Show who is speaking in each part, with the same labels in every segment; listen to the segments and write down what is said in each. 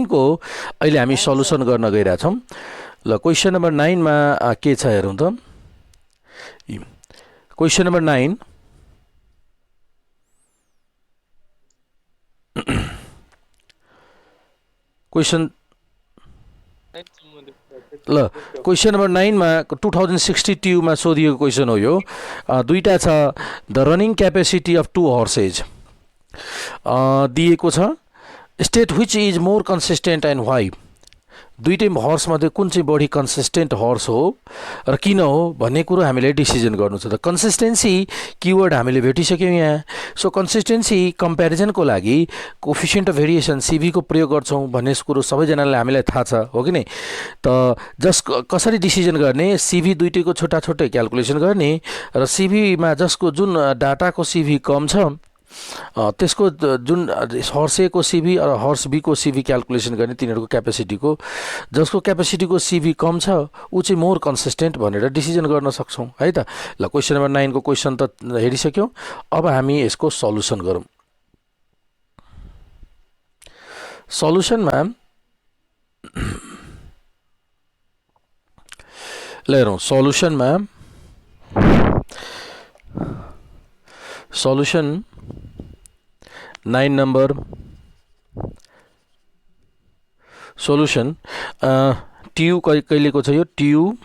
Speaker 1: को अहिले हामी सल्युसन गर्न गइरहेछौँ। ल क्वेसन नम्बर 9 मा के छ हेरौँ त। क्वेसन नम्बर 9 क्वेसन ल क्वेसन नम्बर 9 मा 2062 मा सोधिएको क्वेसन हो यो। दुईटा छ। The running capacity of 2 horses दिएको छ। State which is more consistent and why. दुईटै हर्स मध्ये कुन चाहिँ बढी कन्सिस्टेन्ट हर्स हो र किन हो भन्ने कुरो हामीले डिसिजन गर्नु छ। त कन्सिस्टेन्सी किवर्ड हामीले भेटिसक्यौँ यहाँ। सो कन्सिस्टेन्सी कम्पेरिजनको लागि कोफिसिएन्ट अफ भेरिएसन सिभी को प्रयोग गर्छौँ भन्ने कुरो सबैजनालाई हामीलाई थाहा छ, हो कि नै। त कसरी डिसिजन गर्ने, सिभी दुईटैको छुट्टा छुट्टै क्यालकुलेसन गर्ने र सिभीमा जसको जुन डाटाको सिभी कम छ त्यसको जुन हर्स ए को सिभी र हर्स बी को सिभी क्यालकुलेसन गर्ने तिनीहरूको क्यापेसिटीको। जसको क्यापेसिटीको सिभी कम छ ऊ चाहिँ मोर कन्सिस्टेन्ट भनेर डिसिजन गर्न सक्छौँ है त। ल क्वेसन नम्बर 9 को क्वेसन त हेरिसक्यौँ। अब हामी यसको सल्युसन गरौँ। सल्युसनमा ल हेरौँ। सल्युसन 9 नंबर सल्युसन टियु कहिलेको छ यो। टियु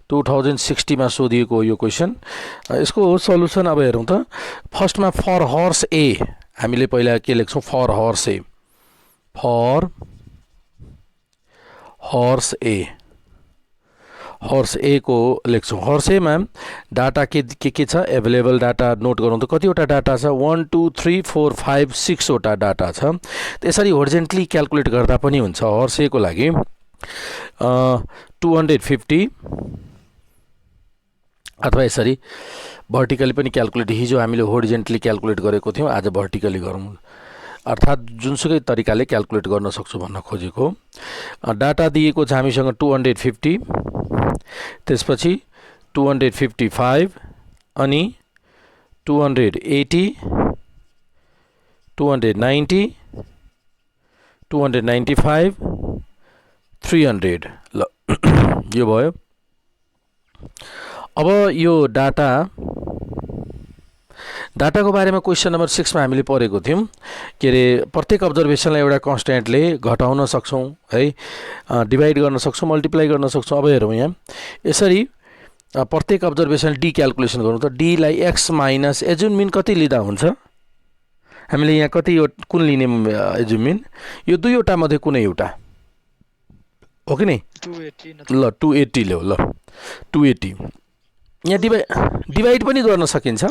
Speaker 1: 2060 मा सोधिएको हो यो क्वेसन। यसको सल्युसन अब हेरौँ त। फर्स्टमा फर हर्स ए हामीले पहिला के लेख्छौँ, for hours A. For hours A, hours A को लेख्छौँ। हर्स ए मा डाटा के छ एभाइलेबल डाटा नोट गरौँ त। कतिवटा डाटा छ 1 2 3 4 5 6 वटा डाटा छ। त्यसरी होरिजेन्टली क्यालकुलेट गर्दा पनि हुन्छ। हर्स ए को लागि 250 अथवा यसरी भर्टिकली पनि क्यालकुलेट, हिजो हामीले होरिजेन्टली क्यालकुलेट गरेको थियौँ, आज भर्टिकली गरौँ। अर्थात् जुनसुकै तरिकाले क्यालकुलेट गर्न सक्छु भन्न खोजेको। डाटा दिएको छ हामीसँग 250, त्यसपछि 255 अनि 280, 290, 295, 300। ल यो भयो। अब यो डाटाको बारेमा क्वेसन नम्बर 6 मा हामीले पढेको थियौँ। के अरे प्रत्येक अब्जर्भेसनलाई एउटा कन्स्ट्यान्टले घटाउन सक्छौँ है, डिभाइड गर्न सक्छौँ, मल्टिप्लाई गर्न सक्छौँ। अब हेरौँ यहाँ यसरी प्रत्येक अब्जर्भेसन डी क्यालकुलेसन गरौँ त। डीलाई एक्स माइनस एजुम मिन कति लिँदा हुन्छ हामीले यहाँ कति कुन लिने एजुम मिन, यो दुईवटा मध्ये कुनै एउटा हो कि नै।
Speaker 2: 280
Speaker 1: ल 280 ल्याऊ। ल 280 यहाँ डिभाइड पनि गर्न सकिन्छ।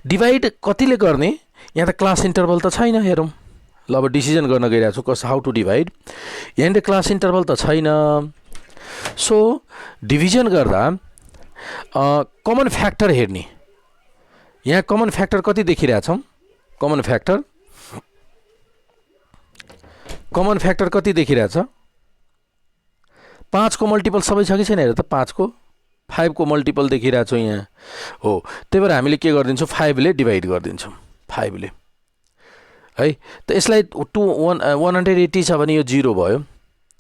Speaker 1: डिभाइड कतिले गर्ने, यहाँ त क्लास इन्टरभल त छैन। हेरौँ ल अब डिसिजन गर्न गइरहेको छु हाउ टु डिभाइड। यहाँनिर क्लास इन्टरभल त छैन। सो डिभिजन गर्दा कमन फ्याक्टर हेर्ने। यहाँ कमन फ्याक्टर कति देखिरहेछौँ, कमन फ्याक्टर कति देखिरहेछ, 5 को मल्टिपल सबै छ कि छैन हेर त। 5 को 5 को मल्टिपल देखिरहेछौँ यहाँ हो। त्यही भएर हामीले के गरिदिन्छौँ, 5 ले डिभाइड गरिदिन्छौँ, 5 ले है। त यसलाई 180 छ भने यो 0 भयो।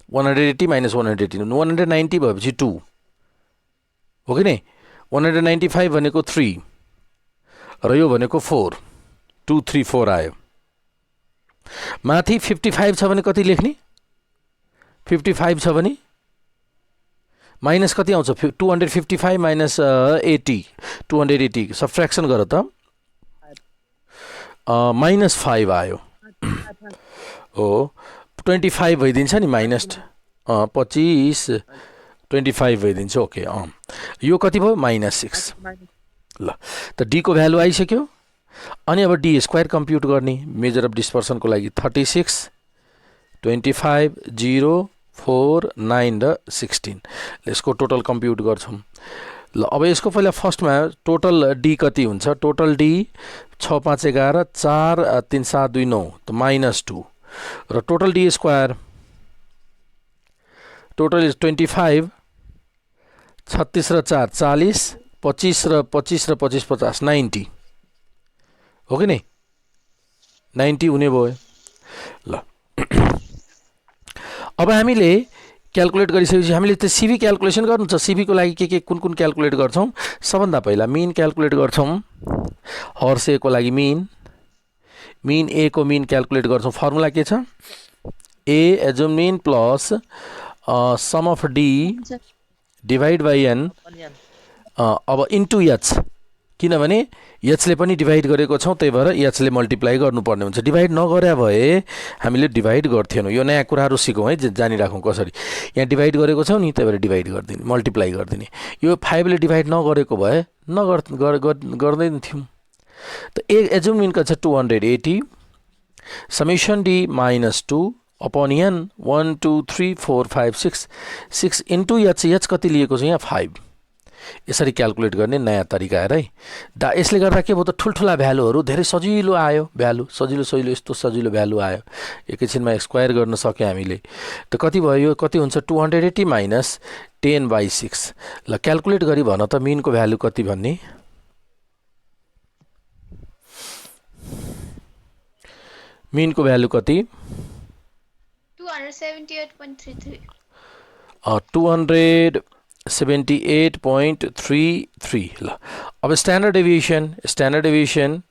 Speaker 1: 180 माइनस 180 190 भएपछि 2 हो कि नै। 195 भनेको 3 र यो भनेको 4, 2 3 4 आयो। माथि 55 छ भने कति लेख्ने, 55 छ भने माइनस कति आउँछ, 255 माइनस 80, 280 सबट्र्याक्सन गर त, माइनस 5 आयो हो। 25 भइदिन्छ नि, माइनस 25 25 भइदिन्छ। ओके यो कति भयो, माइनस 6। ल त डी को भ्यालु आइसक्यो। अनि अब डी स्क्वायर कम्प्युट गर्ने मेजर अफ डिस्पर्सनको लागि 36, 25, 0, 4, 9 र 16। यसको टोटल कम्प्युट गर्छौँ। ल अब यसको पहिला फर्स्टमा टोटल डी कति हुन्छ, टोटल डी 6 5 11 4 3 7 2 9 त -2 र total D square total is 25, 36 र 4 40, 25 र 25 र 25 50 90 हो कि नै, 90 हुने भयो। ल अब हामीले क्याल्कुलेट गरिसकेपछि हामीले त्यो सिभी क्याल्कुलेसन गर्नु छ। सिभीको लागि के कुन कुन क्याल्कुलेट गर्छौँ? सबभन्दा पहिला मिन क्याल्कुलेट गर्छौँ। हर्स ए को लागि मिन ए को मिन क्याल्कुलेट गर्छौँ। फर्मुला के छ? A assume mean plus sum of d divide by n अब इन्टु एच, किनभने एचले पनि डिभाइड गरेको छौँ, त्यही भएर एचले मल्टिप्लाई गर्नुपर्ने हुन्छ। डिभाइड नगरे भए हामीले डिभाइड गर्थेनौँ। यो नयाँ कुराहरू सिकौँ है, जानिराखौँ कसरी। यहाँ डिभाइड गरेको छौँ नि, त्यही भएर डिभाइड गरिदिने, मल्टिप्लाई गरिदिने। यो 5ले डिभाइड नगरेको भए गर्दैन थियौँ। त एजुम मिनका छ 280 summation D -2 upon N 1 2 3 4 5 6 into H कति लिएको छ यहाँ 5। यसरी क्याल्कुलेट गर्ने नयाँ तरिका हेर है। यसले गर्दा के भयो त ठुल्ठुला भ्यालुहरू धेरै सजिलो आयो। भ्यालु सजिलो यस्तो सजिलो भ्यालु आयो। एकैछिनमा स्क्वायर गर्न सक्यो हामीले। त कति भयो? यो कति हुन्छ? 280 माइनस 10/6। ल क्याल्कुलेट गरी भन त मिनको भ्यालु कति भन्ने? मिनको भ्यालु कति?
Speaker 2: 278.33।
Speaker 1: 278.33। ल अब standard deviation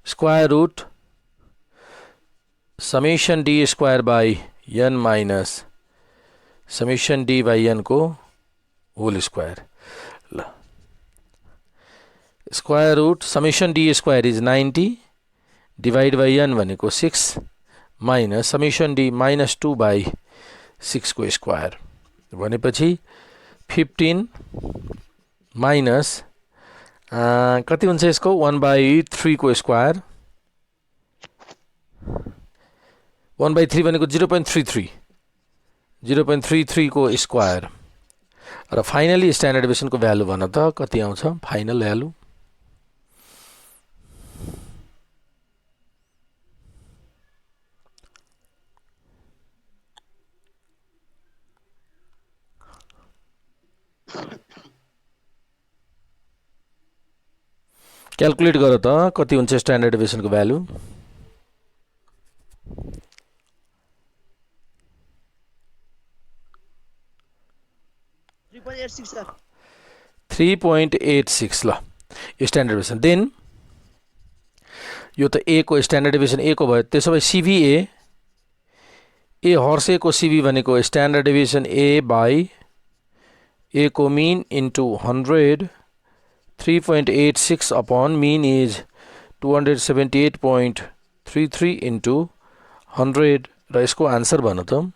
Speaker 1: square root summation D square by N minus summation D by an को होल स्क्वायर। ल square root summation D square is 90 divide by N भनेको 6 माइनस समेसन डी -2/6 को स्क्वायर भनेपछि 15 माइनस कति हुन्छ यसको 1/3 को स्क्वायर। 1/3 भनेको 0.33 को स्क्वायर। र फाइनली स्ट्यान्डर्ड डेभिएसनको भ्यालु भन त कति आउँछ? फाइनल भ्यालु क्याल्कुलेट गर त कति हुन्छ स्ट्यान्डर्ड डेभिएसनको भ्यालु? 3.86। ल स्ट्यान्डर्ड डेभिएसन। देन यो त ए को स्ट्यान्डर्ड डेभिएसन ए को भयो। त्यसो भए सिभिए ए हर्स ए को सिभी भनेको standard deviation A by A को mean into 100 3.86 upon mean is 278.33 into 100 र यसको आन्सर भन त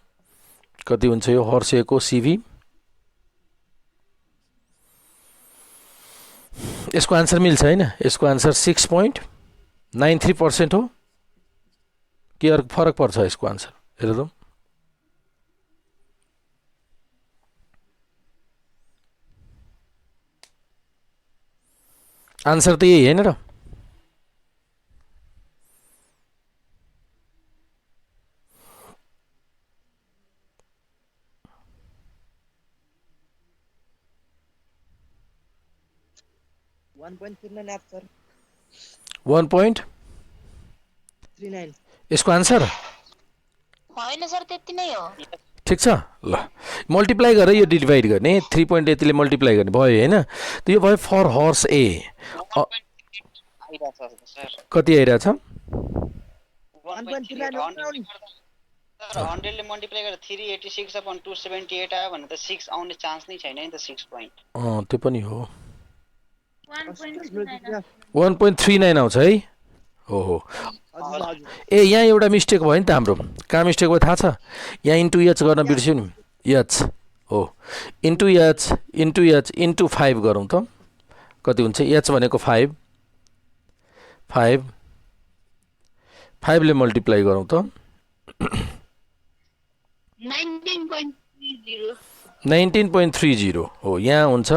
Speaker 1: कति हुन्छ? यो हर्स ए को सिभी यसको आन्सर मिल्छ हैन? यसको आन्सर 6.93% हो कि अरु फरक पर्छ यसको आन्सर? हेर त आन्सर त यही हैन र? वन पॉइंट यसको आन्सर
Speaker 2: होइन सर, त्यति नै हो।
Speaker 1: ठिक छ। ल मल्टिप्लाई गरेर यो डिभाइड गर्ने 3.8 ले मल्टिप्लाई गर्ने भयो हैन? त यो भयो फर हर्स ए कति आइरहेछ?
Speaker 3: 100 ले मल्टिप्लाई गरेर 386 अपॉन 278 आयो भने त 6 आउने चान्स नै छैन नि त। 6 पॉइन्ट
Speaker 1: त्यो पनि हो। 1.39 आउँछ है? हो। ए यहाँ एउटा मिस्टेक भयो नि त हाम्रो। कहाँ मिस्टेक भयो थाहा छ? यहाँ इन्टु एच गर्न बिर्स्यो नि। एच हो, इन्टु एच इन्टु 5 गरौँ त कति हुन्छ? एच भनेको 5 ले मल्टिप्लाई गरौँ त 19.30 हो। यहाँ हुन्छ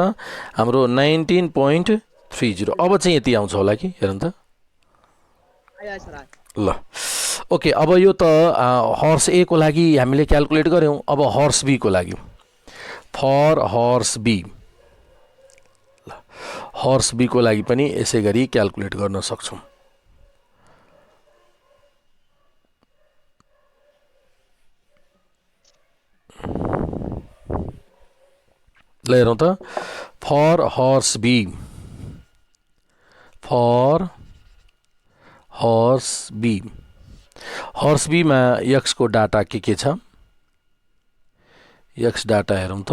Speaker 1: हाम्रो 19.30। अब चाहिँ यति आउँछ होला कि? हेर्नु त। ल ओके, अब यो त हर्स ए को लागि हामीले क्याल्कुलेट गर्यौं। अब हर्स बी को लागि for horse B, horse B को लागि पनि यसै गरी क्याल्कुलेट गर्न सक्छौं। ल हेरौँ त फर हर्स बी हर्स बीमा एक्स को डाटा के छ एक्स डाटा हेरौँ त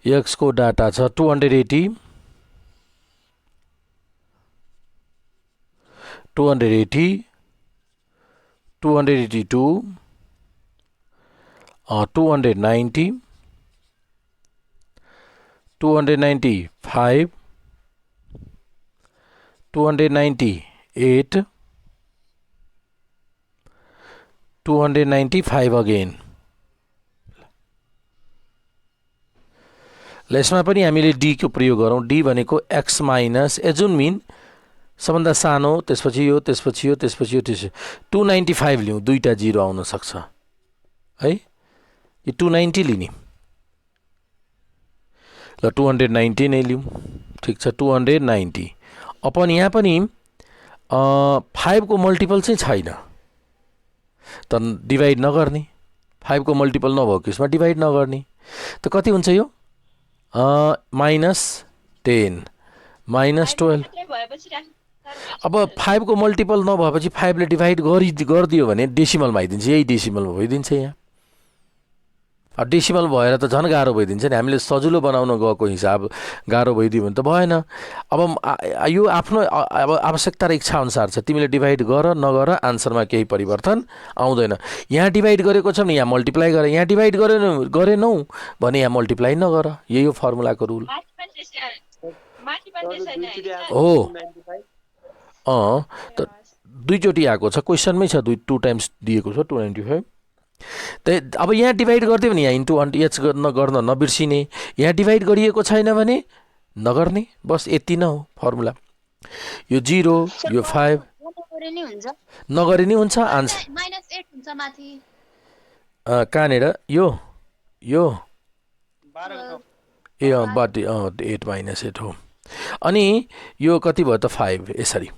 Speaker 1: एक्स को डाटा छ 280 282 290 295 298 295 अगेन ल यसमा पनि हामीले डी को प्रयोग गरौँ डी भनेको एक्स माइनस एजुन मिन सबभन्दा सानो त्यसपछि यो 295 लिउँ दुईटा जिरो आउन सक्छ है यो 290 लिने ल 290 नै लिउँ ठिक छ 290 अपन यहाँ पनि 5 को मल्टिपल चाहिँ छैन त डिभाइड नगर्ने 5 को मल्टिपल नभएको यसमा डिभाइड नगर्ने त कति हुन्छ यो -10 -12 अब 5 को मल्टिपल नभएपछि 5 ले डिभाइड गरिदियो भने डेसिमलमा आइदिन्छ यही डेसिमलमा भइदिन्छ यहाँ डेसिमल भएर त झन् गाह्रो भइदिन्छ नि हामीले सजिलो बनाउन गएको हिसाब गाह्रो भइदियो भने त भएन अब यो आफ्नो अब आवश्यकता र इच्छा अनुसार छ तिमीले डिभाइड गर नगर आन्सरमा केही परिवर्तन आउँदैन यहाँ डिभाइड गरेको छ भने यहाँ मल्टिप्लाई गर यहाँ डिभाइड गरेनौ भने यहाँ मल्टिप्लाई नगर यही हो फर्मुलाको रुल हो त दुईचोटि आएको छ क्वेसनमै छ 2 टाइम्स दिएको छ 295 त अब यहाँ डिभाइड गरिदियो भने यहाँ इन्टु एच गर्न नबिर्सिने यहाँ डिभाइड गरिएको छैन भने नगर्ने बस यति नै हो फर्मुला यो 0 यो 5 नगरे नि हुन्छ आन्सर
Speaker 2: -8 हुन्छ माथि
Speaker 1: कहाँनिर यो ए बट 8 -8 हो अनि यो कति भयो त 5 यसरी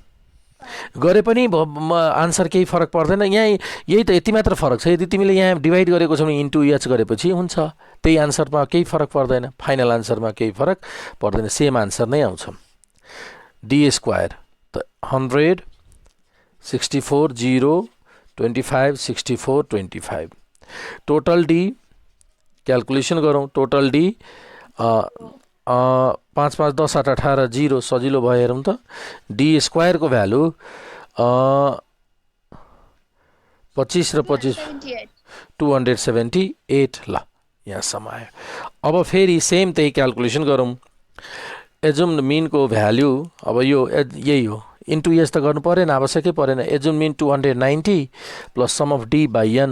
Speaker 1: गरे पनि आन्सर केही फरक पर्दैन यहाँ यही त यति मात्र फरक छ यदि तिमीले यहाँ डिभाइड गरेको छौ भने इन्टु एच गरेपछि हुन्छ त्यही आन्सरमा केही फरक पर्दैन फाइनल आन्सरमा केही फरक पर्दैन सेम आन्सर नै आउँछ डी स्क्वायर त 100 64 0 25 64 25 टोटल डी क्याल्कुलेसन गरौँ टोटल डी 5 5 10 8 18 0 सजिलो भयो हेरौँ त डी स्क्वायर को भ्यालु 25 र 25 278 ल यहाँसम्म आयो अब फेरि सेम त्यही क्याल्कुलेसन गरौँ एजुम मिन को भ्यालु अब यो यही हो इन्टु एस त गर्नु परेन आवश्यकै परेन assume mean 290 plus sum of D by N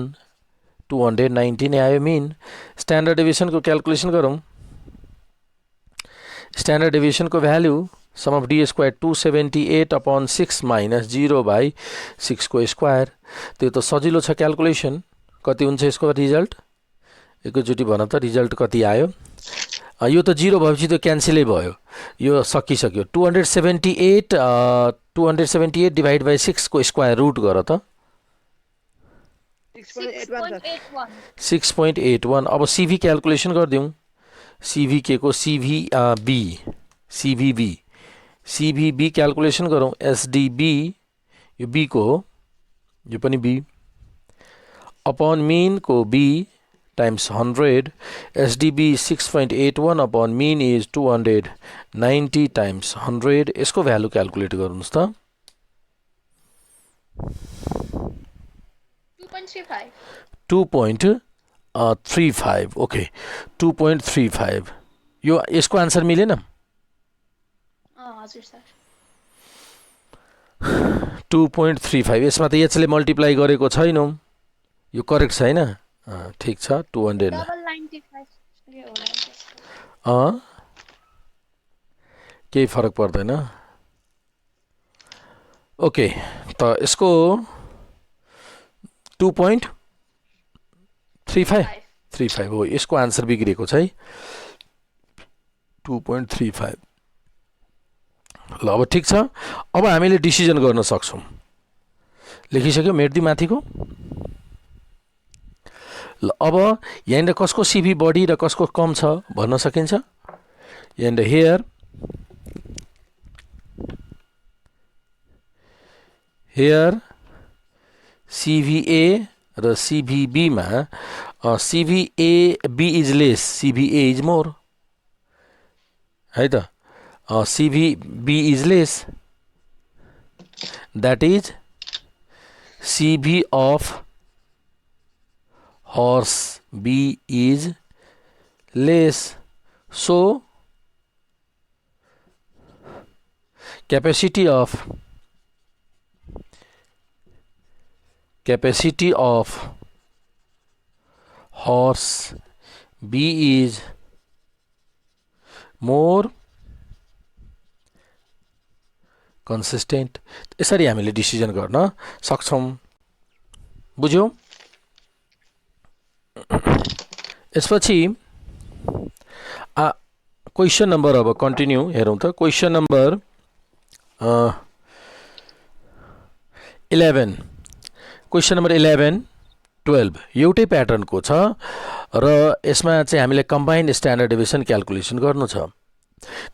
Speaker 1: 290 नै आयो मिन स्ट्यान्डर्ड डेभिएसन को क्याल्कुलेसन गरौँ स्ट्यान्डर्ड डेभिएसन को value sum of D square 278 upon 6 minus 0 by 6 को स्क्वायर त्यो त सजिलो छ क्याल्कुलेसन कति हुन्छ यसको रिजल्ट एकैचोटि भन त रिजल्ट कति आयो यो त 0 भएपछि त्यो क्यान्सलै भयो यो सकिसक्यो 278 डिभाइड बाई 6 को स्क्वायर रुट गर त 6.81 अब सीभी क्याल्कुलेसन गरिदिउँ सीभी को सीभीबी क्याल्कुलेसन गरौँ एसडीबी यो बी को हो यो पनि बी अपॉन मीन को B times 100 SDB 6.81 upon mean is 290 times 100 यसको भ्यालु क्याल्कुलेट गर्नुस् त 2.35 ओके 2.35 यो यसको आन्सर मिलेन
Speaker 2: हजुर सर
Speaker 1: 2.35 यसमा त एचले मल्टिप्लाई गरेको छैनौँ यो करेक्ट छैन ठिक छ 200 केही फरक पर्दैन ओके त यसको 2.35 हो यसको आन्सर बिग्रेको छ है 2.35 ल अब ठिक छ अब हामीले डिसिजन गर्न सक्छौँ लेखिसक्यो मेट्दी माथिको ल अब यहाँनिर कसको सिभी बढी र कसको कम छ भन्न सकिन्छ यहाँनिर हेयर CVA र CVB मा CVAB is lace CVA is more है त CVB is lace that is CV of horse B is less. So capacity of horse B is more consistent. यसरी हामीले डिसिजन गर्न सक्छौं बुझ्यौ यसपछि क्वेशन नम्बर अब कन्टिन्यू हेरौं त क्वेशन नम्बर 11 क्वेशन नम्बर 11 12 एउटै प्याटर्नको छ र यसमा चाहिँ हामीले कम्बाइन्ड स्ट्यान्डर्ड डेभिएसन क्याल्कुलेसन गर्नु छ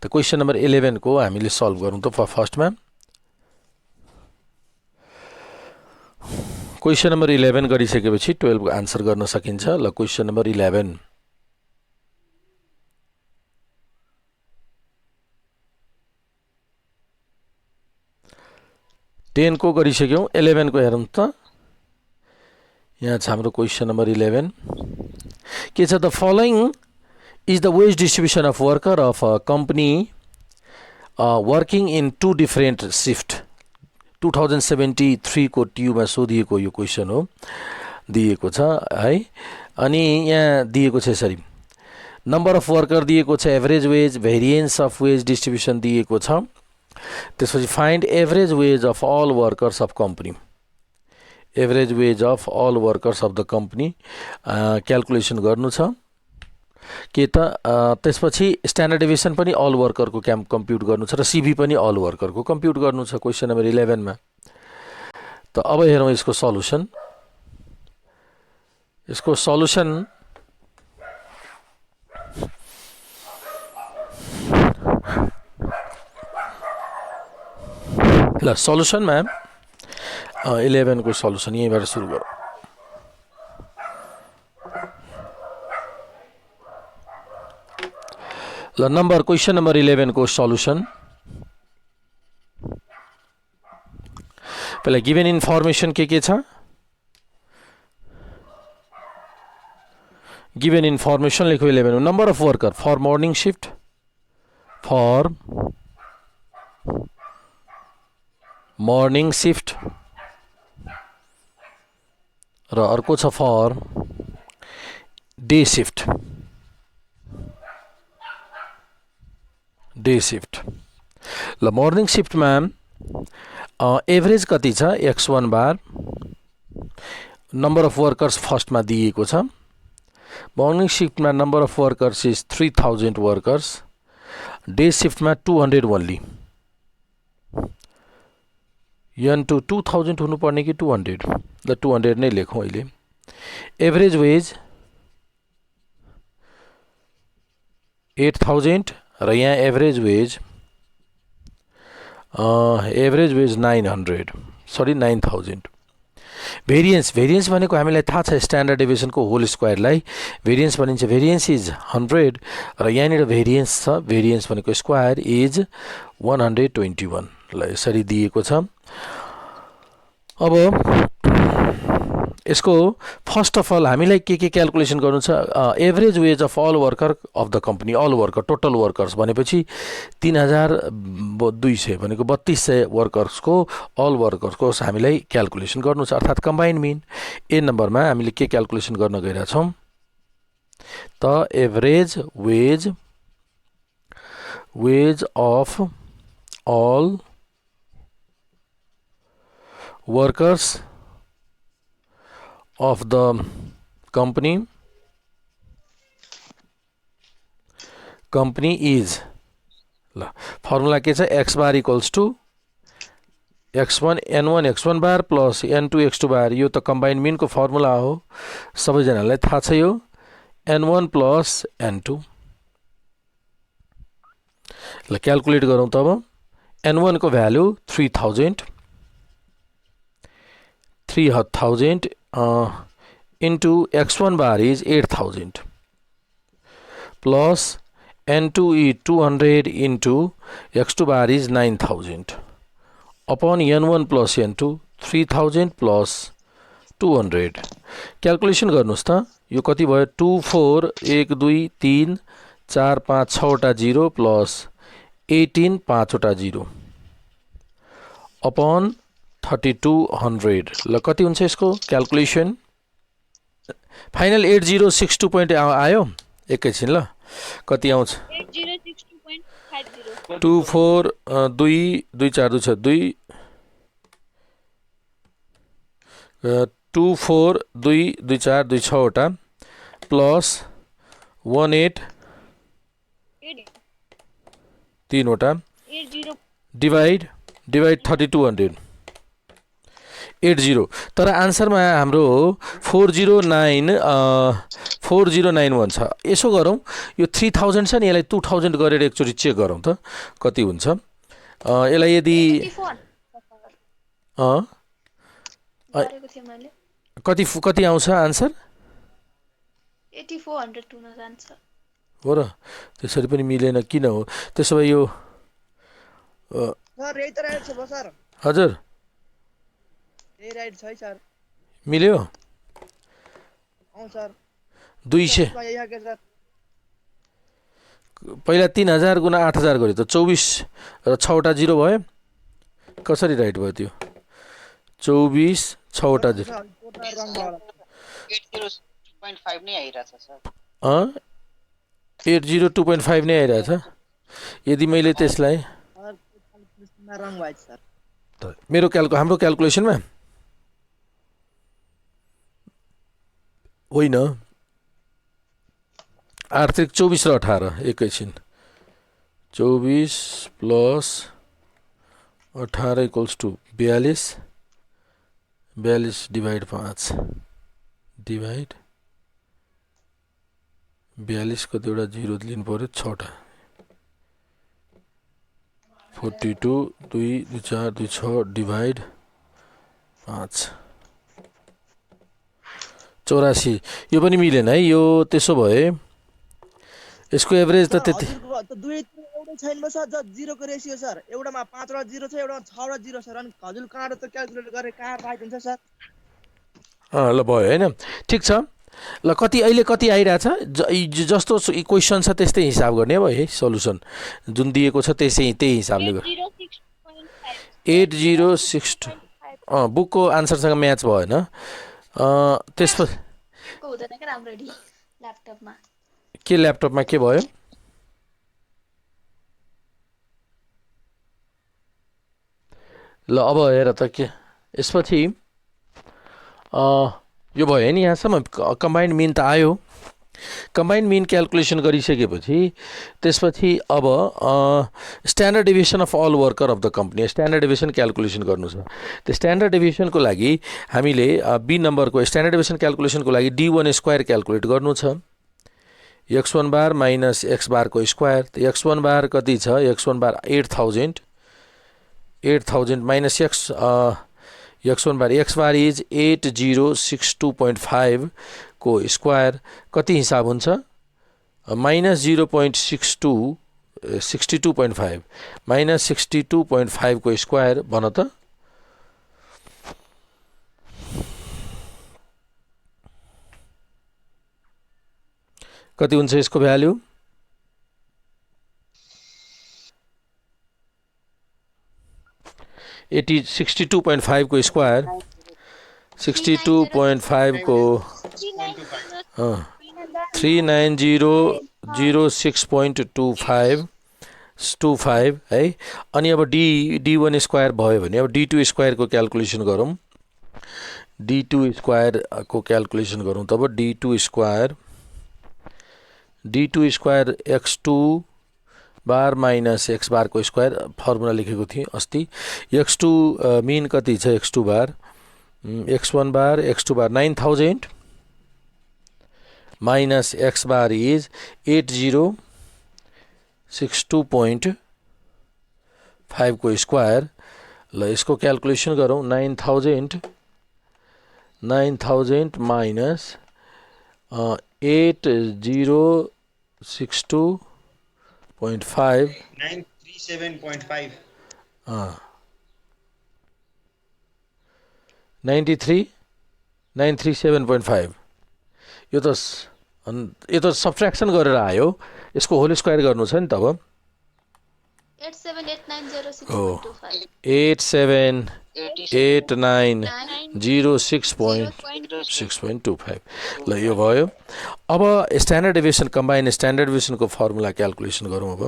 Speaker 1: त क्वेशन नम्बर 11 को हामीले सल्भ गरौं त फर्स्टमा क्वेशन नम्बर 11 गरिसकेपछि 12 को आन्सर गर्न सकिन्छ ल क्वेशन नम्बर 11 10 को गरिसक्यौं 11 को हेरौं त यहाँ छ हाम्रो क्वेशन नम्बर 11 के छ the following is the wage distribution of worker of a company working in two different shift 2073 को ट्युमा सोधिएको यो क्वेशन हो दिएको छ है अनि यहाँ दिएको छ यसरी नम्बर अफ वर्कर दिएको छ average wage variance of wage distribution दिएको छ त्यसपछि find average wage of all workers of company average wage of all workers of the company calculation गर्नु छ के त त्यसपछि स्ट्यान्डर्ड डेभिएसन पनि अल वर्करको कम्प्युट गर्नु छ र सीभी पनि अल वर्करको कम्प्युट गर्नु छ क्वेशन नम्बर 11 मा त अब हेरौं यसको सल्युसन ल सल्युसनमा 11 को सल्युसन यहीँबाट सुरु गरौँ ल नम्बर क्वेशन नम्बर 11 को सल्युसन पहिला गिवन इन्फर्मेसन के छ गिवन इन्फर्मेसन लेखो 11 number of worker for morning shift र अर्को छ फर डे शिफ्ट ल मर्निङ शिफ्टमा एभरेज कति छ x1 bar number of workers फर्स्टमा दिएको छ मर्निङ शिफ्टमा number of workers is 3000 workers day शिफ्टमा 200 ओन्ली n2 2000 हुनुपर्ने कि 200 ल 200 नै लेखौं अहिले एभरेज वेज 8000 र यहाँ एभरेज वेज 9000 भेरिएन्स भनेको हामीलाई थाहा छ स्ट्यान्डर्ड डेभिएसनको होल स्क्वायरलाई भेरिएन्स भनिन्छ भेरिएन्स इज 100 र यहाँनिर भेरिएन्स छ भेरिएन्स भनेको स्क्वायर इज 121 ल यसरी दिएको छ अब यसको फर्स्ट अफ अल हामीलाई के क्याल्कुलेसन गर्नु छ average wage of all worker of the company all worker total workers भनेपछि 3200 भनेको 3200 वर्कर्सको अल वर्कर्सको हामीलाई क्याल्कुलेसन गर्नु छ अर्थात् कम्बाइन्ड मिन ए नम्बरमा हामीले के क्याल्कुलेसन गर्न गइरा छौं त average wage of all workers of the company is ल फर्मुला के छ x bar equals to x1 n1 x1 bar plus n2 x2 bar यो त कम्बाइन्ड मिनको फर्मुला हो सबैजनालाई थाहा छ यो n1 प्लस n2 ल क्याल्कुलेट गरौँ तब n1 को value 3000 into x1 bar is 8000 plus n2 is 200 into x2 bar is 9000 upon n1 plus n2 3000 plus 200 calculation गर्नुस् त यो कति भयो 2 4 1 2 3 4 5 6 वटा 0 प्लस 18 5 वटा 0 upon 3200 ल कति हुन्छ यसको क्याल्कुलेसन फाइनल 8062 पोइन्ट आयो एकैछिन ल कति आउँछ
Speaker 2: 8062.50
Speaker 1: 2 4 2 2 4 2 6 2 2 4 2 2 4 2 6 वटा प्लस 18 3 वटा
Speaker 2: 80
Speaker 1: डिवाइड 3200 80 तर आन्सरमा हाम्रो 4091 छ यसो गरौँ यो 3000 छ नि यसलाई 2000 गरेर एकचोटि चेक गरौँ त कति हुन्छ यसलाई यदि
Speaker 2: 84 गरेको थिएँ मैले
Speaker 1: कति आउँछ आन्सर
Speaker 2: 8400 टुन जान्छ
Speaker 1: हो र त्यसरी पनि मिलेन किन हो त्यसो भए यो
Speaker 4: सर यही त राइट छ सर
Speaker 1: हजुर
Speaker 4: यही राइट छ है सर
Speaker 1: मिल्यो
Speaker 4: सर
Speaker 1: 200
Speaker 4: यही आके सर
Speaker 1: पहिला 3000 गुणा 8000 गर्यो त 24 र 6 वटा 0 भयो कसरी राइट भयो त्यो 24 6 वटा 0
Speaker 3: 80.5 नै आइरहेछ सर
Speaker 1: 802.5 नै आइरहेछ यदि मैले त्यसलाई
Speaker 4: रङ भएछ सर
Speaker 1: मेरो हाम्रो क्याल्कुलेसनमा होइन आर्थिक 24 र 18 एकैछिन 24 plus 18 equals to 42 divide 5 divide 42 कतिवटा 0 लिनु पर्यो 6 टा 42 2 2 4 2 6 डिभाइड 5 84 यो पनि मिलेन है यो त्यसो भए यसको एभरेज त त्यति
Speaker 4: दुई एउटै छैन सर जिरो को रेसियो सर एउटामा 5 वटा 0 छ एउटामा 6 वटा 0 छ अनि हजुर कहाँ त क्याल्कुलेट गरे कहाँ राइट हुन्छ सर
Speaker 1: ल भयो हैन ठीक छ ल कति अहिले कति आइरहेछ जस्तो क्वेसन छ त्यस्तै हिसाब गर्ने अब है सल्युसन जुन दिएको छ त्यही हिसाबले गर 8062 बुकको आन्सरसँग म्याच भएन त्यसपछि
Speaker 2: को हुँदैन के राम्ररी ल्यापटपमा
Speaker 1: के ल्यापटपमा के भयो ल अब हेर त के यसपछि यो भयो नि यहाँसम्म कम्बाइन्ड मिन त आयो कम्बाइन्ड मिन क्याल्कुलेसन गरिसकेपछि त्यसपछि अब standard deviation of all worker of the company standard deviation calculation गर्नु छ त्यो स्ट्यान्डर्ड डेभिएसनको लागि हामीले बी नम्बरको स्ट्यान्डर्ड डेभिएसन क्याल्कुलेसनको लागि d1 स्क्वायर क्याल्कुलेट गर्नु छ x1 बार माइनस x बार को स्क्वायर त x1 बार कति छ x1 bar 8000 minus x1 bar x bar is 8062.5 को स्क्वायर कति हिसाब हुन्छ माइनस 0.62 माइनस 62.5 को स्क्वायर भन त कति हुन्छ यसको भ्यालु 62.5 को स्क्वायर 62.5 को 39006.25 है अनि अब d1 स्क्वायर भयो भने अब d2 स्क्वायर को क्याल्कुलेसन गरौँ d2 स्क्वायर को क्याल्कुलेसन गरौँ तब d2 स्क्वायर x2 बार माइनस एक्स बारको स्क्वायर फर्मुला लेखेको थिएँ अस्ति। x2 मिन कति छ x2 bar x1 bar x2 bar 9000 minus x bar is 8062.5 को स्क्वायर। ल यसको क्याल्कुलेसन गरौँ 9000 माइनस 8062.5
Speaker 4: 937.5
Speaker 1: 937.5 यो त सब्ट्र्याक्सन गरेर आयो। यसको होल स्क्वायर गर्नु छ नि तब 878906.6.25 ल यो भयो। अब स्ट्यान्डर्ड डेभिएसन कम्बाइन स्ट्यान्डर्ड डेभिएसनको फर्मुला क्याल्कुलेसन गरौँ। अब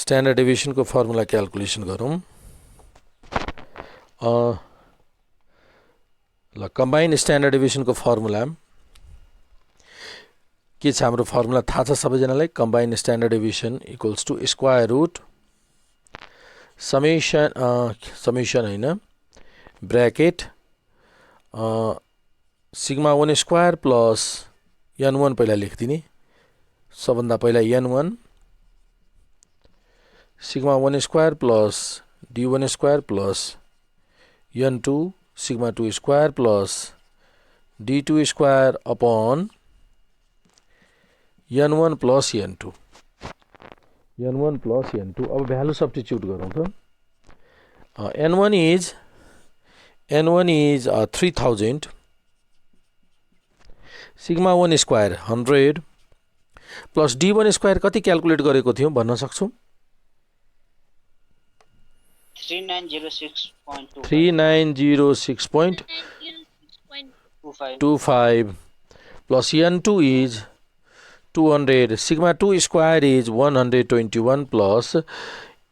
Speaker 1: स्ट्यान्डर्ड डेभिएसनको फर्मुला क्याल्कुलेसन गरौँ। ल कम्बाइन स्ट्यान्डर्ड डेभिएसनको फर्मुला के छ हाम्रो फर्मुला थाहा छ सबैजनालाई। Combine standard deviation equals to square root summation होइन bracket sigma 1 square plus n1 पहिला लेखिदिने सबभन्दा पहिला n1 sigma 1 square plus d1 square plus n2 sigma 2 square plus d2 square upon n1 plus n2 अब value substitute गरौँ त। n1 is 3000 sigma 1 square 100 plus d1 square कति calculate गरेको थियौँ भन्न सक्छौँ 3906.25 plus n2 is 200 sigma 2 square is 121 plus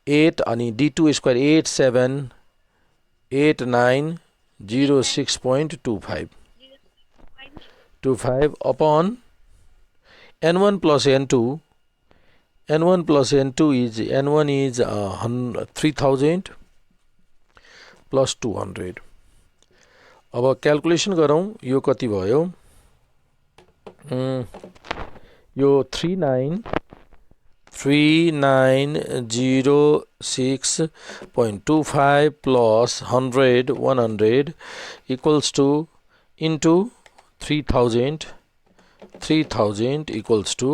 Speaker 1: 8 अनि d2 square 878906.25 upon n1 plus n2 is n1 is 3000 plus 200। अब क्याल्कुलेसन गरौँ यो कति भयो यो 3906.25 plus 100 equals to into 3000 equals to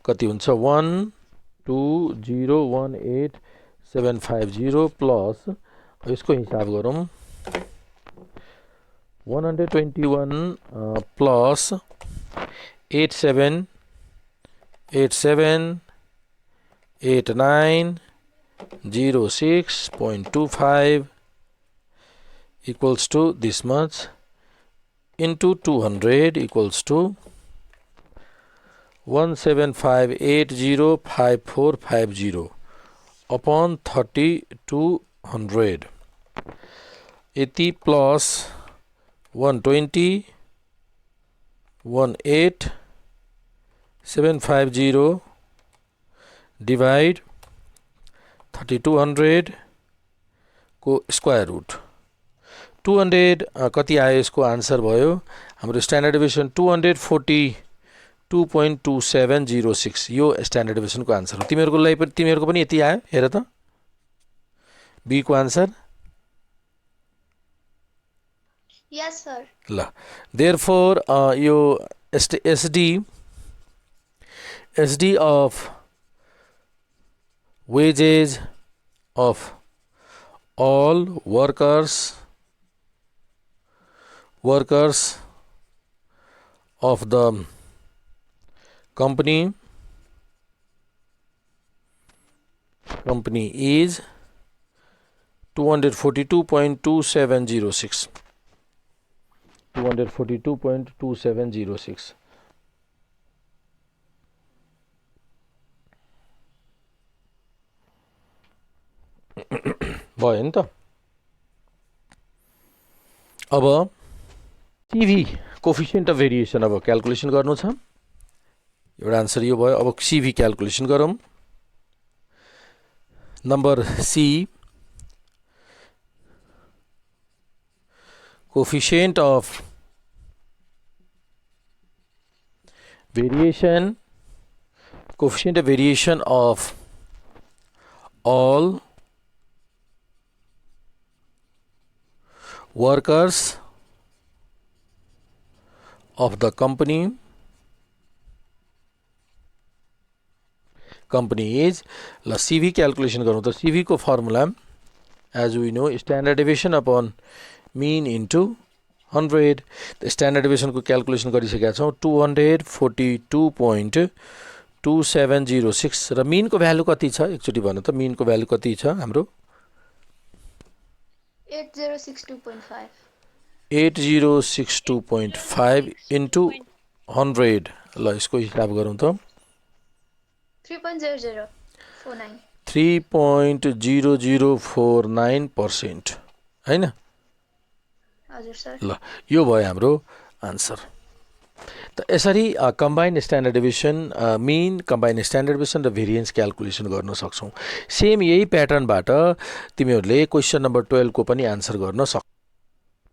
Speaker 1: कति हुन्छ 12018,750 प्लस यसको हिसाब गरौँ 121 plus 878906.25 equals to this much into 200 equals to 175805450 upon 3200 80 plus 120 18750 divide 3200 को स्क्वायर रुट 200 कति आयो यसको आन्सर भयो हाम्रो स्ट्यान्डर्ड डेभिएसन 242.2706 यो स्ट्यान्डर्ड डेभिएसनको आन्सर हो। तिमीहरूको पनि यति आयो हेर त बी को आन्सर।
Speaker 2: Yes, sir.
Speaker 1: ल therefore यो SD of wages of all workers of the company is 242.2706 242.2706 भयो नि त। अब टिभी कोफिसिएन्ट अफ भेरिएसन अब क्याल्कुलेसन गर्नु छ। एउटा आन्सर यो भयो। अब सिभी क्याल्कुलेसन गरौँ। Number C, coefficient of variation of all workers of the company is, ल CV क्याल्कुलेसन गरौँ त CV को formula as we know standard deviation upon mean into 100। त स्ट्यान्डर्ड डेभिएसनको क्याल्कुलेसन गरिसकेका छौँ 242.2706 र मिनको भ्यालु कति छ एकचोटि भन्नु त मिनको भ्यालु कति छ हाम्रो
Speaker 2: 8062.5
Speaker 1: 8062.5 इन्टु 100। ल यसको हिसाब गरौँ त
Speaker 2: 3.0049
Speaker 1: 3.0049% हैन।
Speaker 2: हजुर सर।
Speaker 1: ल यो भयो हाम्रो आन्सर। त यसरी combined standard deviation mean, combined standard deviation र भेरिएन्स क्याल्कुलेसन गर्न सक्छौँ। सेम यही प्याटर्नबाट तिमीहरूले क्वेसन नम्बर 12 को पनि आन्सर गर्न सक्छौ।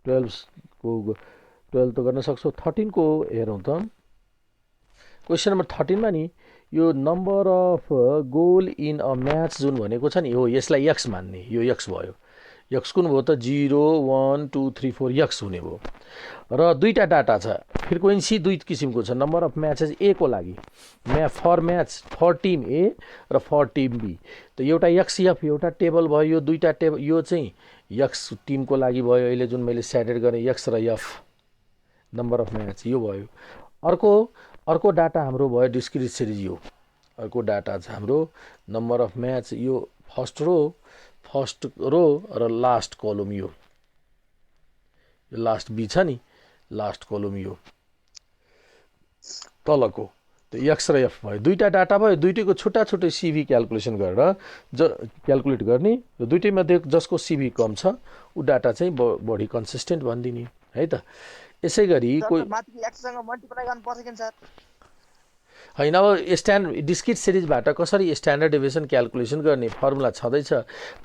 Speaker 1: 12 त गर्न सक्छौ। 13 को हेरौँ त। क्वेसन नम्बर 13 मा नि यो number of goal in a match जुन भनेको छ नि, हो यसलाई एक्स मान्ने, यो एक्स भयो। एक्स कुन भयो त 0 1 2 3 4 एक्स हुने भयो। र दुईटा डाटा छ, फ्रिक्वेन्सी दुई किसिमको छ। नम्बर अफ म्याचेस ए को लागि फर टिम ए र फर टिम बी। त एउटा एक्सएफ एउटा टेबल भयो। यो दुईटा टेबल यो चाहिँ एक्स टिमको लागि भयो। अहिले जुन मैले सेटेड गरेँ एक्स र एफ नम्बर अफ म्याच यो भयो। अर्को डाटा हाम्रो भयो डिस्क्रिट सिरिज। यो अर्को डाटा छ हाम्रो नम्बर अफ म्याच, यो फर्स्ट रो र लास्ट कलम। यो लास्ट बी छ नि, लास्ट कलम यो तलको। त एक्स र एफ भयो। दुईटा डाटा भयो। दुईटैको छुट्टा छुट्टै सिभी क्याल्कुलेसन गरेर क्याल्कुलेट गर्ने र दुईटैमध्ये जसको सिभी कम छ ऊ डाटा चाहिँ बढी कन्सिस्टेन्ट भनिदिने है त। यसै गरी कोही
Speaker 4: माथि एक्ससँग मल्टिप्लाई गर्नुपर्छ कि सर?
Speaker 1: होइन, अब डिस्क्रिट सिरिजबाट कसरी स्ट्यान्डर्ड डेभिएसन क्याल्कुलेसन गर्ने फर्मुला छँदैछ।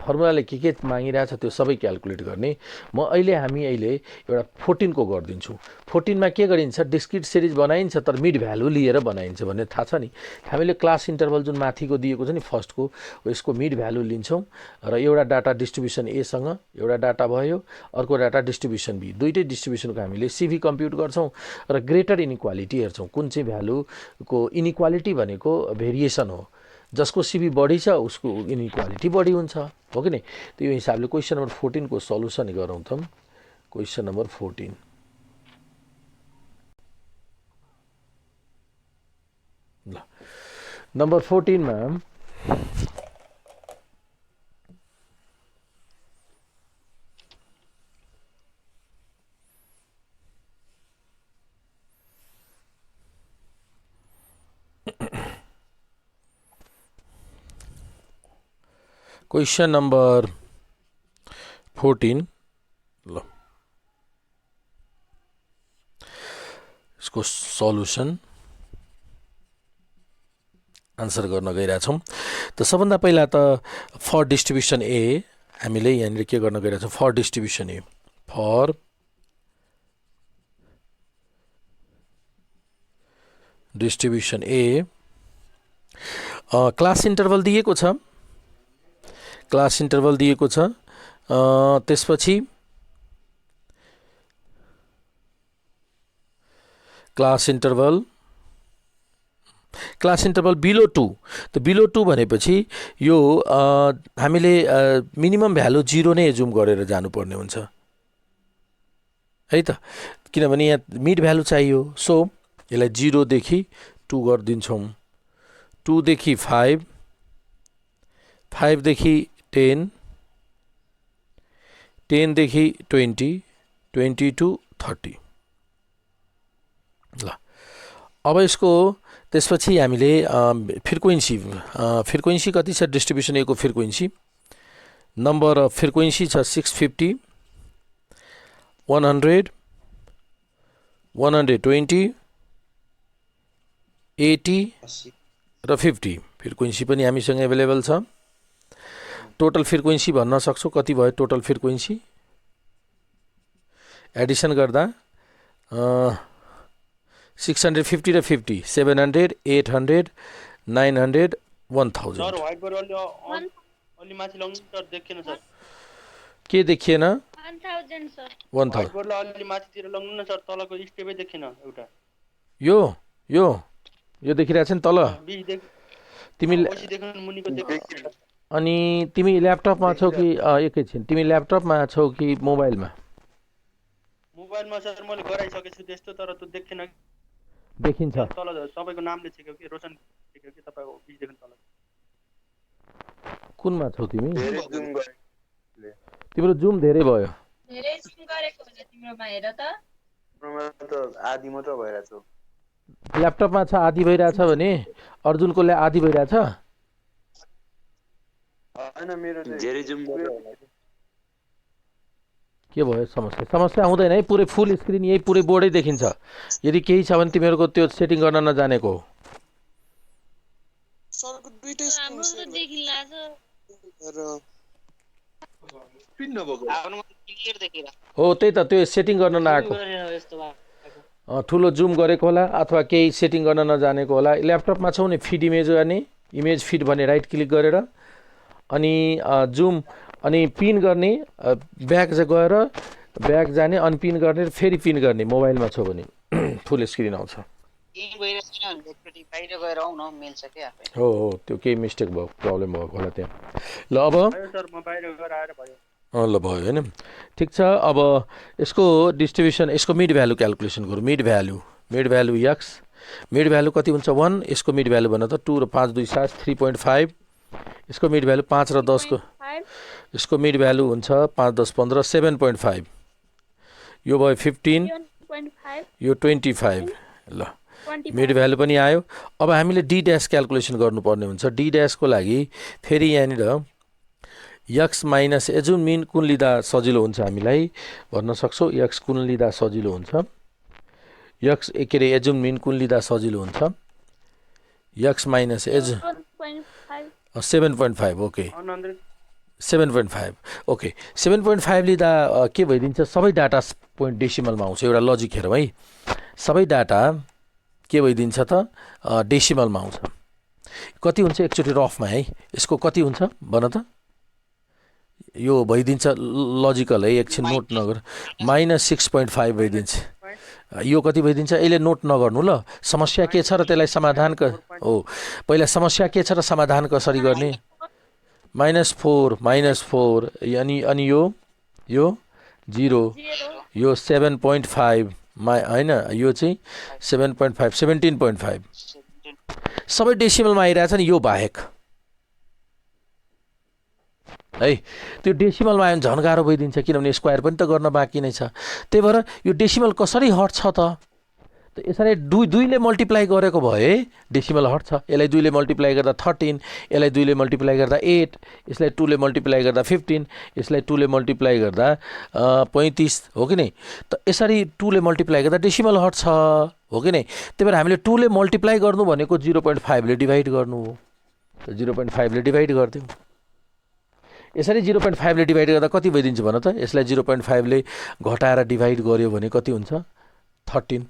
Speaker 1: फर्मुलाले के मागिरहेछ त्यो सबै क्याल्कुलेट गर्ने। हामी अहिले एउटा 14 को गरिदिन्छु। 14 मा के गरिन्छ, डिस्क्रिट सिरिज बनाइन्छ तर मिड भ्यालु लिएर बनाइन्छ भन्ने थाहा छ नि। हामीले क्लास इन्टरभल जुन माथिको दिएको छ नि फर्स्टको, यसको मिड भ्यालु लिन्छौँ र एउटा डाटा डिस्ट्रिब्युसन ए सँग एउटा डाटा भयो, अर्को डाटा डिस्ट्रिब्युसन बी। दुईटै डिस्ट्रिब्युसनको हामीले सिभी कम्प्युट गर्छौँ र ग्रेटर इनइक्वालिटी हेर्छौँ। कुन चाहिँ भ्यालुको इनइक्वालिटी भनेको भेरिएसन हो, जसको सिभी बढी छ उसको इनइक्वालिटी बढी हुन्छ, हो कि नै। त यो हिसाबले क्वेसन नम्बर 14 को सल्युसन गरौँ त। क्वेसन नम्बर 14 ल नम्बर 14 मा क्वेसन नम्बर 14 ल यसको सल्युसन आन्सर गर्न गइरहेछौँ। त सबभन्दा पहिला त फर डिस्ट्रिब्युसन ए हामीले यहाँनिर के गर्न गइरहेछौँ, for distribution A for distribution A class interval दिएको छ, क्लास इन्टरभल दिएको छ। त्यसपछि क्लास इन्टरभल बिलो 2। त बिलो 2 भनेपछि यो हामीले मिनिमम भ्यालु 0 नै एजुम गरेर जानुपर्ने हुन्छ है त, किनभने यहाँ मिड भ्यालु चाहियो। सो यसलाई 0 देखि 2 गरिदिन्छौँ, 2 देखि 5, 5 देखि 10, 10 देखि 20, 20 to 30। ल अब यसको त्यसपछि हामीले फ्रिक्वेन्सी कति छ डिस्ट्रिब्युसन ए को फ्रिक्वेन्सी, नम्बर अफ फ्रिक्वेन्सी छ 650, 100, 120, 80
Speaker 5: 80
Speaker 1: र 50 फ्रिक्वेन्सी पनि हामीसँग एभाइलेबल छ। टोटल फ्रिक्वेन्सी भन्न सक्छौ कति भयो टोटल फ्रिक्वेन्सी एडिसन गर्दा 650 र 50 700 800 900 1000
Speaker 5: सर व्हाइट बोर्ड अलि माथि लग्नु सर देखिएन सर
Speaker 1: के देखिएन
Speaker 2: 1000 सर।
Speaker 1: 1000
Speaker 5: व्हाइट बोर्डलाई अलि माथितिर लग्नु न सर तलको स्टेपै देखिएन एउटा
Speaker 1: यो यो यो देखिरहेछ नि तल
Speaker 5: 20 देख
Speaker 1: तिमी
Speaker 5: पछि देख्नु मुनिको देखिएन
Speaker 1: अनि तिमी ल्यापटपमा छौ कि एकैछिन तिमी ल्यापटपमा छौ कि मोबाइलमा
Speaker 5: मोबाइलमा सर मैले गराइसकेछु त्यस्तो तर त्यो देखिएन
Speaker 1: देखिन्छ
Speaker 5: तल तपाईको नाम लेखेको कि रोशन लेखेको कि तपाईको 20 देख्नु तल
Speaker 1: कुनमा छौ तिमी तिम्रो जुम धेरै भयो
Speaker 2: धेरै जुम गरेको हुन्छ तिम्रोमा हेर त।
Speaker 6: आधी मात्र भइरहेछ
Speaker 1: ल्यापटपमा छ आधी भइरहेछ भने अर्जुनको आधी भइरहेछ
Speaker 6: हैन मेरो धेरै जुम
Speaker 1: के भयो समस्या आउँदैन है पुरै फुल स्क्रिन यही पुरै बोर्डै देखिन्छ यदि केही छ भने तिमीहरूको त्यो सेटिङ गर्न नजानेको हो
Speaker 7: सरको दुईटै
Speaker 2: हाम्रो त देखिला छ
Speaker 6: पिन नभएको
Speaker 3: आफ्नो क्लियर देखिरा
Speaker 1: हो त्यही त त्यो सेटिङ गर्न नआएको ठुलो जुम गरेको होला अथवा केही सेटिङ गर्न नजानेको होला ल्यापटपमा छौ नि फिड इमेज गर्ने इमेज फिड भने राइट क्लिक गरेर अनि जुम अनि पिन गर्ने ब्याक गएर ब्याक जाने अनपिन गर्ने फेरि पिन गर्ने मोबाइलमा छ भने फुल स्क्रिन आउँछ
Speaker 3: केही भइरहेको छैन भने एकचोटि बाहिर गएर आउन मिल्छ के आफै
Speaker 1: हो त्यो केही मिस्टेक भयो प्रब्लम भयो होला त्यहाँ ल अब
Speaker 5: भयो सर म बाहिर गएर आएर भयो
Speaker 1: ल भयो होइन ठिक छ अब यसको डिस्ट्रिब्युसन यसको मिड भ्यालु क्यालकुलेसन गरौँ mid value x mid value कति हुन्छ 1 यसको मिड भ्यालु भन त 2 र 5 2 7 3.5 यसको मिड भ्यालु 5 र 10 को यसको मिड भ्यालु हुन्छ 5 10 15 7.5 यो भयो 15 यो 25 ल मिड भ्यालु पनि आयो अब हामीले डी ड्यास क्यालकुलेसन गर्नुपर्ने हुन्छ डी ड्यासको लागि फेरि यहाँनिर एक्स माइनस एजुन मिन कुन लिँदा सजिलो हुन्छ हामीलाई भन्न सक्छौँ एक्स कुन लिँदा सजिलो हुन्छ एक्स के अरे एजुन मिन कुन लिँदा सजिलो हुन्छ X minus as 7.5 okay 7.5 okay 7.5 लिँदा के भइदिन्छ सबै डाटा पोइन्ट डेसिमलमा आउँछ एउटा लजिक हेरौँ है सबै डाटा के भइदिन्छ त डेसिमलमा आउँछ कति हुन्छ एकचोटि रफमा है यसको कति हुन्छ भन त यो भइदिन्छ लजिकल है एकछिन नोट नगर -6.5 भइदिन्छ यो कति भइदिन्छ यसले नोट नगर्नु ल समस्या के छ र त्यसलाई समाधान हो पहिला समस्या के छ र समाधान कसरी गर्ने -4 अनि यो 0 यो 7.5 हैन यो चाहिँ 7.5 17.5 सबै डेसिमलमा आइरहेछ नि यो बाहेक है त्यो डेसिमलमा आयो भने झन् गाह्रो भइदिन्छ किनभने स्क्वायर पनि त गर्न बाँकी नै छ त्यही भएर यो डेसिमल कसरी हट्छ त यसरी दुईले मल्टिप्लाई गरेको भए डेसिमल हट्छ यसलाई 2 ले मल्टिप्लाई गर्दा 13 यसलाई 2 ले मल्टिप्लाई गर्दा 8 यसलाई 2 ले मल्टिप्लाई गर्दा 15 यसलाई 2 ले मल्टिप्लाई गर्दा 35 हो कि नै त यसरी 2 ले मल्टिप्लाई गर्दा डेसिमल हट्छ हो कि नै त्यही भएर हामीले 2 ले मल्टिप्लाई गर्नु भनेको 0.5 ले डिभाइड गर्नु हो त 0.5 ले डिभाइड गर्दियौ यसरी 0.5 ले डिभाइड गर्दा कति भइदिन्छ भन त यसलाई 0.5 ले घटाएर डिभाइड गर्यो भने कति हुन्छ 13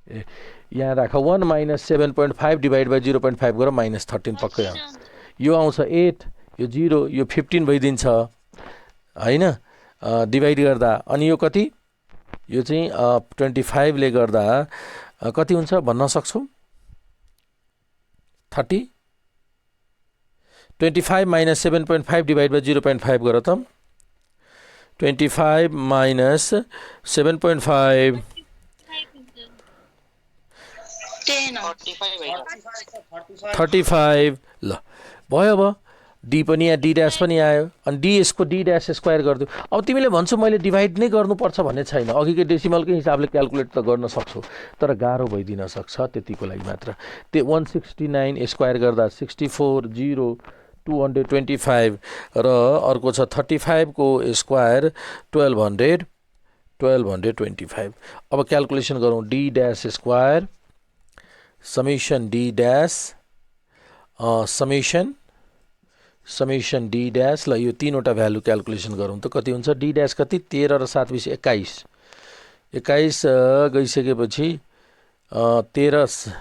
Speaker 1: यहाँ राख 1 - 7.5 डिभाइड बाई 0.5 गर -13 पक्कै आउँछ यो आउँछ 8 यो 0 यो 15 भइदिन्छ हैन डिभाइड गर्दा अनि यो कति यो चाहिँ 25 ले गर्दा कति हुन्छ भन्न सक्छौ 30 25 - 7.5 डिभाइड बाई 0.5 गर त 25 - 7.5 35 ल भयो अब डी पनि यहाँ डी ड्यास पनि आयो अनि डी यसको डी ड्यास स्क्वायर गरिदियो अब तिमीले भन्छौ मैले डिभाइड नै गर्नुपर्छ भन्ने छैन अघिकै डेसिमलकै हिसाबले क्यालकुलेट त गर्न सक्छौ तर गाह्रो भइदिन सक्छ त्यतिको लागि मात्र त्यो 169 स्क्वायर गर्दा 64 0 225 र अर्को छ 35 को स्क्वायर 1225 अब क्यालकुलेसन गरौँ D dash square summation D dash summation D dash. ल यो तीनवटा भ्यालु क्याल्कुलेसन गरौँ त कति हुन्छ। डी ड्यास कति 13 र 7 20 21 21 गइसकेपछि 13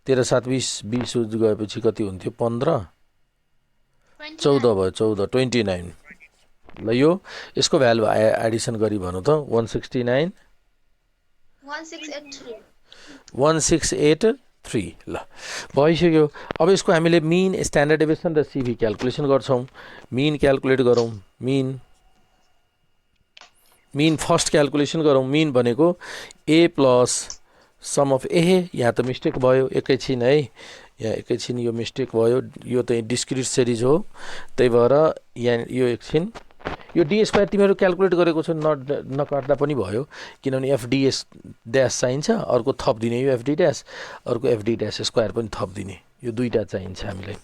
Speaker 1: 7 20 20 गएपछि कति हुन्थ्यो 15 14 भयो 14 29। ल यो यसको भ्यालु एडिसन गरी भनौँ त 169 1683 ल भइसक्यो। अब यसको हामीले मिन स्ट्यान्डर्ड डेभिएसन र सिभी क्याल्कुलेसन गर्छौँ। मिन क्याल्कुलेट गरौँ। मिन फर्स्ट क्याल्कुलेसन गरौँ। मिन भनेको ए प्लस सम अफ ए, यहाँ त मिस्टेक भयो एकैछिन है, यहाँ एकैछिन यो मिस्टेक भयो, यो त डिस्क्रिट सिरिज हो त्यही भएर यहाँ यो एकछिन यो डी स्क्वायर तिमीहरू क्याल्कुलेट गरेको छ नकाट्दा पनि भयो किनभने एफडीएस ड्यास चाहिन्छ, अर्को थप दिने यो एफडी ड्यास, अर्को एफडी ड्यास स्क्वायर पनि थप दिने, यो दुईटा चाहिन्छ हामीलाई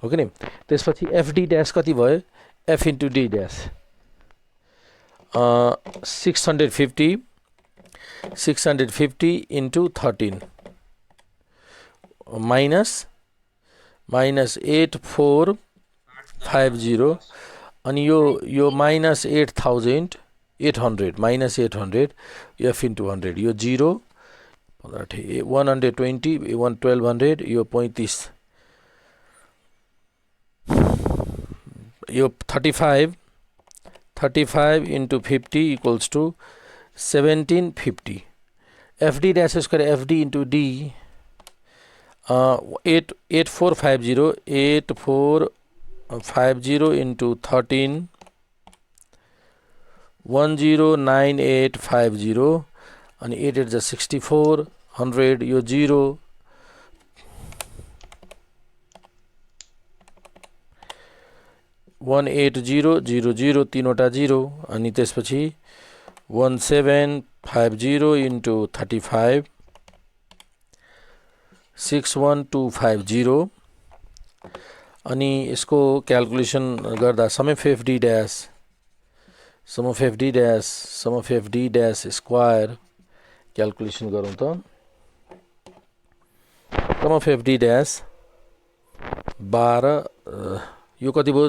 Speaker 1: हो कि नि। त्यसपछि एफडी ड्यास कति भयो F into D dash 650 into 13 minus 8450 अनि यो माइनस 8800 माइनस 800 एफ इन्टु 100 यो 0 120 1200 यो 35 यो 35 into 50 equals to 1750 FD dash square FD into D 8450 into 13 109850 अनि 8 8 जा 64 100 यो 0 18000 तीनवटा 0 अनि त्यसपछि 1750 इन्टु 35 61250 अनि यसको क्याल्कुलेसन गर्दा sum of FD dash square calculation गरौँ त। सम अफ एफडी ड्यास 12 यो कति भयो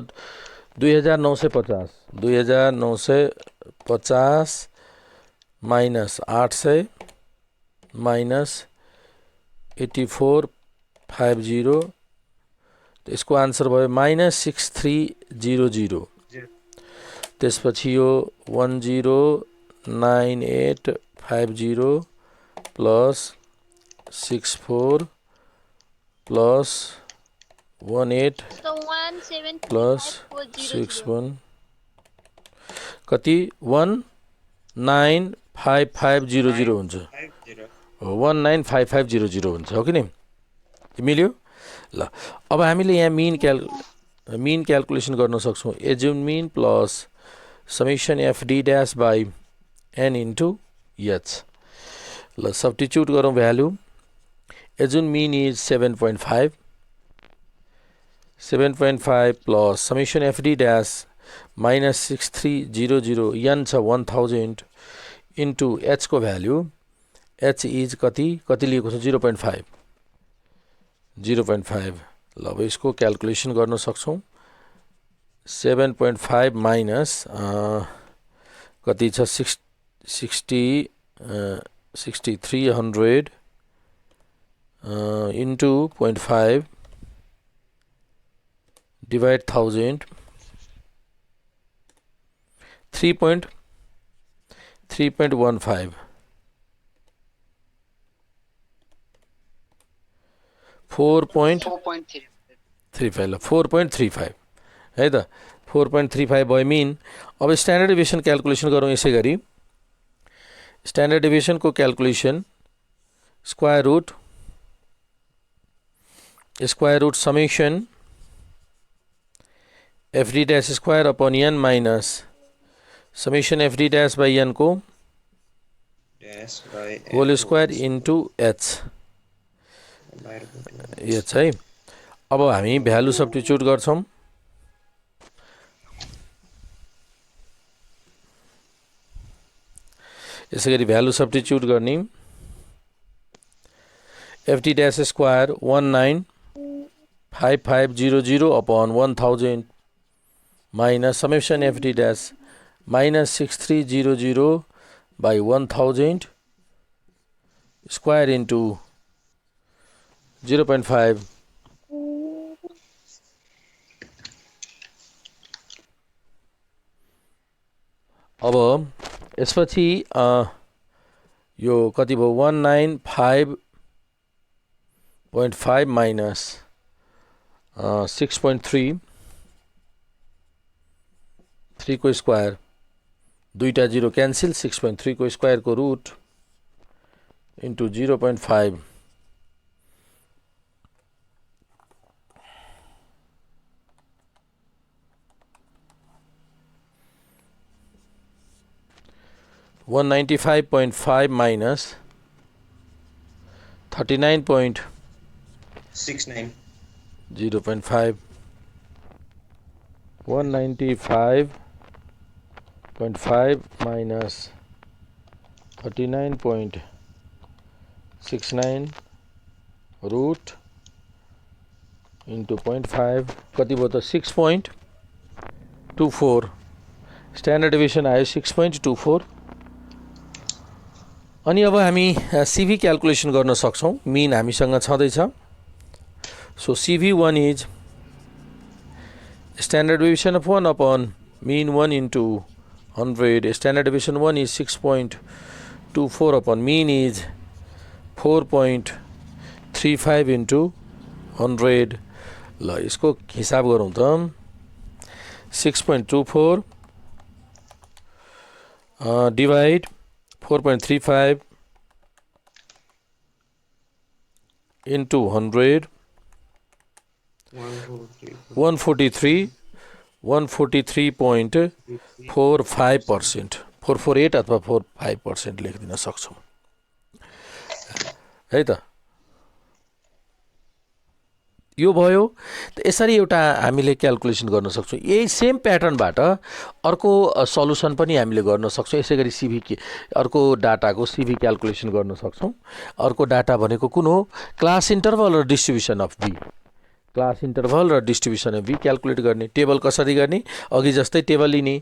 Speaker 1: 2950 माइनस 800 माइनस 8450 यसको आन्सर भयो माइनस 6300 त्यसपछि यो 109850 प्लस 64 प्लस 18 प्लस 61 कति 195500 हुन्छ 195500 हुन्छ हो कि नि मिल्यो। ल अब हामीले यहाँ मिन क्याल्कुलेसन गर्न सक्छौँ। Assume mean plus summation FD dash by N into H. ल सब्स्टिट्युट गरौँ value. Assume mean is 7.5 plus summation FD dash minus 6300 N छ 1000 इन्टु एच को भ्यालु एच इज कति लिएको छ 0.5 ल अब यसको क्याल्कुलेसन गर्न सक्छौँ। 7.5 माइनस कति छ 6300 इन्टु 0.5 डिवाइड 1000 3.15 4.35 है त 4.35 भयो मिन। अब स्ट्यान्डर्ड डेभिएसन क्याल्कुलेसन गरौँ। यसै गरी स्ट्यान्डर्ड डेभिएसनको calculation square root summation FD dash square upon n minus summation FD dash by an को होल स्क्वायर इन्टु एच है। अब हामी भ्यालु सब्स्टिट्युट गर्छौँ। यसै गरी भ्यालु सब्स्टिट्युट गर्ने FT dash square 195500 upon 1000 minus summation FT dash minus 6300 by 1000 square into 0.5 अब यसपछि यो कति भयो 195.5 minus 6.3 3 को स्क्वायर दुईटा 0 क्यान्सल 6.3 को स्क्वायर को route into 0.5 195.5 minus 39.69 0.5 195.5 minus 39.69 root into 0.5 कति भयो त 6.24 स्ट्यान्डर्ड डेभिएसन आयो 6.24 अनि अब हामी CV क्याल्कुलेसन गर्न सक्छौं मिन हामीसँग छँदैछ so CV1 is standard deviation of 1 upon mean 1 into 100 standard deviation 1 is 6.24 upon mean is 4.35 into 100 ल यसको हिसाब गरौँ त 6.24 divide 4.35 into 100 143.45% 448 अथवा 45% लेखिदिन सक्छौं है त यो भयो त यसरी एउटा हामीले क्याल्कुलेसन गर्न सक्छौं यही सेम प्याटर्नबाट अर्को सल्युसन पनि हामीले गर्न सक्छौं यसैगरी CV अर्को डाटाको CV क्याल्कुलेसन गर्न सक्छौं अर्को डाटा भनेको कुन हो क्लास इन्टरभल र distribution of B class interval र डिस्ट्रिब्युसन अफ B क्याल्कुलेट गर्ने टेबल कसरी गर्ने अघि जस्तै टेबल लिने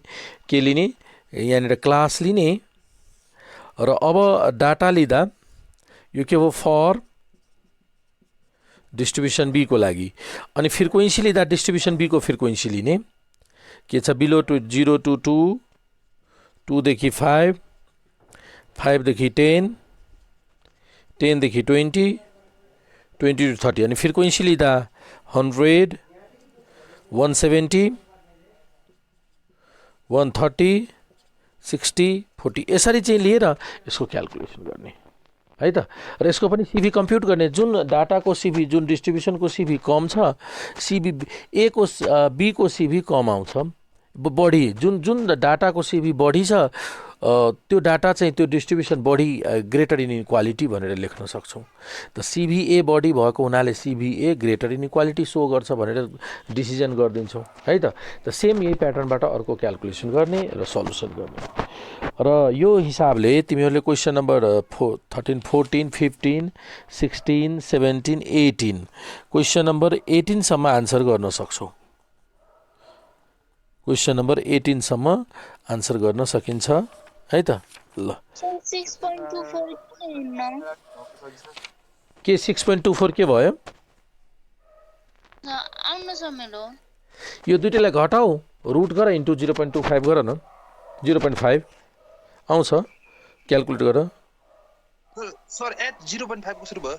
Speaker 1: के लिने यहाँनिर क्लास लिने र अब डाटा लिँदा यो के हो फर डिस्ट्रिब्युसन B को लागि अनि फ्रिक्वेन्सी लिँदा डिस्ट्रिब्युसन B को फ्रिक्वेन्सी लिने के छ बिलो टु 0 टु 2 2 देखि 5 5 देखि 10 10 देखि 20 20 टु 30 अनि फ्रिक्वेन्सी लिँदा 100 170 130 60 40 यसरी चाहिँ लिएर यसको क्याल्कुलेसन गर्ने है त र यसको पनि CV कम्प्युट गर्ने जुन डाटाको CV जुन डिस्ट्रिब्युसनको CV कम छ CV A को B को CV कम आउँछ बढी जुन डाटाको CV बढी छ त्यो डाटा चाहिँ त्यो डिस्ट्रिब्युसन बढी ग्रेटर इनइक्वालिटी भनेर लेख्न सक्छौं त CVA बढी भएको हुनाले CVA ग्रेटर इनइक्वालिटी सो गर्छ भनेर डिसिजन गर्दिन्छौं है त सेम यही प्याटर्नबाट अर्को क्याल्कुलेसन गर्ने र सल्युसन गर्ने र यो हिसाबले तिमीहरूले क्वेशन नम्बर 13 14 15 16 17 18 क्वेशन नम्बर 18 सम्म आन्सर गर्न सक्छौ क्वेशन नम्बर 18 सम्म आन्सर गर्न सकिन्छ है त ल
Speaker 2: 6.24
Speaker 1: के 6.24 के भयो
Speaker 2: आउन समेलो
Speaker 1: यो दुईटैलाई घटाऊ रुट गर इन्टु 0.25 गर न 0.5 आउँछ क्याल्कुलेट गर
Speaker 6: सर एट 0.5 को सुरु भयो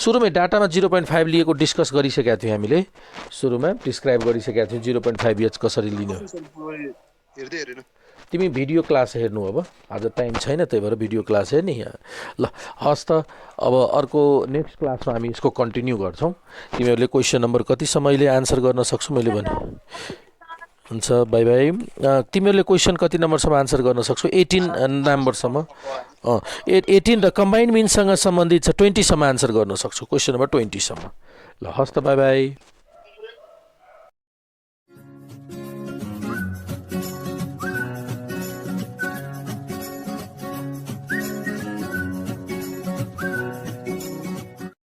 Speaker 1: सुरुमै डाटामा 0.5 लिएको डिस्कस गरिसकेका थियौं हामीले सुरुमा डिस्क्राइब गरिसकेका थियौं 0.5 एच कसरी लिने
Speaker 6: हेर्दै हेरेन
Speaker 1: तिमी भिडियो क्लास हेर्नु अब आज टाइम छैन त्यही भएर भिडियो क्लास हेर्ने ल हस् त अब अर्को नेक्स्ट क्लासमा हामी यसको कन्टिन्यू गर्छौं तिमीहरूले क्वेशन नम्बर कति समयले आन्सर गर्न सक्छौ मैले भने हुन्छ बाइ बाइ तिमीहरूले क्वेशन कति नम्बरसम्म आन्सर गर्न सक्छौ 18 नम्बरसम्म 18 र कम्बाइन्ड मिन्ससँग सम्बन्धित छ 20 सम्म आन्सर गर्न सक्छौ क्वेशन नम्बर 20 सम्म ल हस् त बाइ बाइ